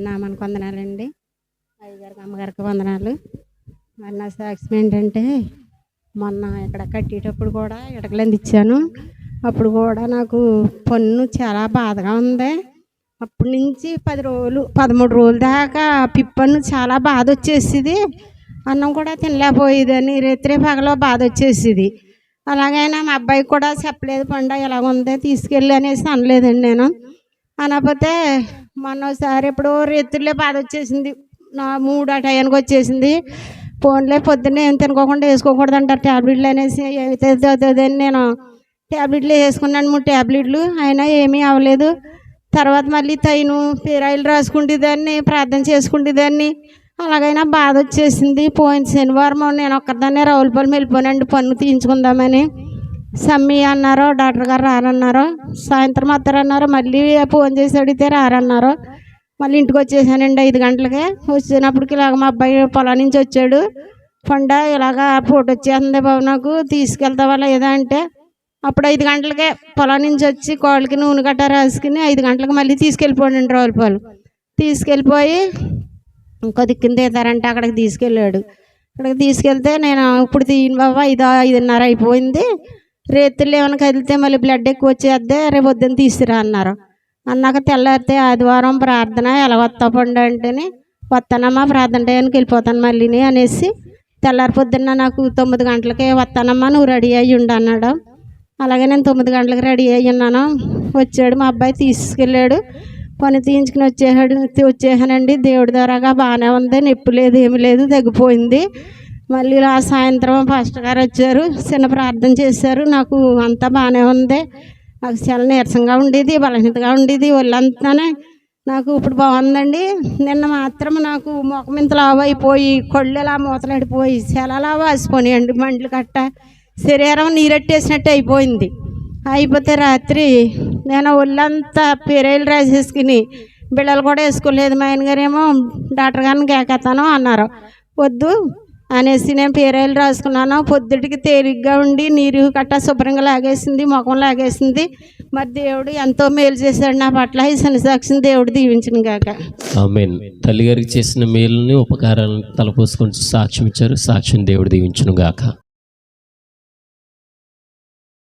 నామానికి వందనాలండి. అయ్యగారికి అమ్మగారికి వందనాలు. మరి నా సాక్ష్యం ఏంటంటే, మొన్న ఇక్కడ కట్టేటప్పుడు కూడా ఇటకలంది ఇచ్చాను. అప్పుడు కూడా నాకు పన్ను చాలా బాధగా ఉంది. అప్పటి నుంచి 10 రోజులు 13 రోజుల దాకా పిప్పన్ను చాలా బాధ వచ్చేసేది. అన్నం కూడా తినలేకపోయేదని రాత్రి పగలో బాధ వచ్చేసేది. అలాగైనా మా అబ్బాయికి కూడా చెప్పలేదు, పండు ఎలాగుంది తీసుకెళ్ళి అనేసి అనలేదండి నేను. అనకపోతే మొన్నోసారి ఎప్పుడో రేత్రులే బాధ వచ్చేసింది. నా 3 ఆ టయానికి వచ్చేసింది. ఫోన్లే పొద్దున్నే ఏం తినుకోకుండా వేసుకోకూడదు అంటారు ట్యాబ్లెట్లు అనేసి, అవుతుందని నేను ట్యాబ్లెట్లు వేసుకున్నాను 3 ట్యాబ్లెట్లు. అయినా ఏమీ అవ్వలేదు. తర్వాత మళ్ళీ తైను పేరాయిలు రాసుకుంటేదాన్ని, ప్రార్థన చేసుకుంటేదాన్ని. అలాగైనా బాధ వచ్చేసింది. పోయిన శనివారం నేను ఒక్కదాన్నే రావులపాలెం వెళ్ళిపోయానండి పన్ను తీయించుకుందామని. సమ్మి అన్నారు, డాక్టర్ గారు రారన్నారు. సాయంత్రం వస్తారన్నారు. మళ్ళీ ఫోన్ చేసి అడిగితే రారన్నారు. మళ్ళీ ఇంటికి వచ్చేసానండి 5 గంటలకే. వచ్చినప్పటికి ఇలాగ మా అబ్బాయి పొలం నుంచి వచ్చాడు. పండ ఇలాగ ఫోటో వచ్చేస్తుంది బాబు, నాకు తీసుకెళ్తావా లేదా అంటే, అప్పుడు 5 గంటలకే పొలం నుంచి వచ్చి కాళ్ళకి నూనె గట్ట రాసుకుని 5 గంటలకు మళ్ళీ తీసుకెళ్ళిపోయాడండి రావులపాలెం. తీసుకెళ్ళిపోయి ఇంకో దిక్కున తీతారంటే అక్కడికి తీసుకెళ్ళాడు. అక్కడికి తీసుకెళ్తే నేను ఇప్పుడు తీయను బాబా, 5:30 అయిపోయింది, రేతులు ఏమైనా కదిలితే మళ్ళీ బ్లడ్ ఎక్కువ వచ్చేద్దే, రేపు పొద్దున్న తీసుకురా అన్నారు. అన్నాక తెల్లారితే ఆదివారం ప్రార్థన, ఎలా వస్తా పండు అంటేనే, వస్తానమ్మా ప్రార్థన టయానికి వెళ్ళిపోతాను మళ్ళీని అనేసి, తెల్లారి పొద్దున్న నాకు 9 గంటలకే వస్తానమ్మా నువ్వు రెడీ అయ్యి ఉండు అన్నాడు. అలాగే నేను 9 గంటలకు రెడీ అయ్యి ఉన్నాను. వచ్చాడు మా అబ్బాయి, తీసుకెళ్ళాడు. పని తీయించుకుని వచ్చేసానండి. దేవుడి ద్వారాగా బాగానే ఉంది, నొప్పి లేదు, ఏమి లేదు, తగ్గిపోయింది. మళ్ళీ ఆ సాయంత్రం పాస్టర్ గారు వచ్చారు, చిన్న ప్రార్థన చేశారు. నాకు అంతా బాగానే ఉంది. నాకు చాలా నీరసంగా ఉండేది, బలహీనతగా ఉండేది ఒళ్ళంతానే. నాకు ఇప్పుడు బాగుందండి. నిన్న మాత్రం నాకు మొఖం ఇంత లావు అయిపోయి, కళ్ళు ఇలా మూతలాడిపోయి చాలా లావు వాసిపోయాయండి. మంటలు కట్ట శరీరం నీరెట్టేసినట్టు అయిపోయింది. అయిపోతే రాత్రి నేను ఒళ్ళంతా పేరాయిలు రాసేసుకుని, బిళ్ళలు కూడా వేసుకోలేదు. మా ఆయన గారేమో డాక్టర్ గారిని కేకేస్తాను అన్నారు. వద్దు అనేసి నేను పేరాయిలు రాసుకున్నాను. పొద్దుటికి తేలిగ్గా ఉండి నీరు కట్ట శుభ్రంగా లాగేసింది, ముఖం లాగేసింది. మరి దేవుడు ఎంతో మేలు చేశాడు నా పట్ల. ఈ శనిసాక్షిని దేవుడు దీవించిన గాక. ఆమేన్. తల్లిగారికి చేసిన మేలుని ఉపకారాలను తలపోసుకొని సాక్ష్యం ఇచ్చారు. సాక్ష్యం దేవుడు దీవించును గాక.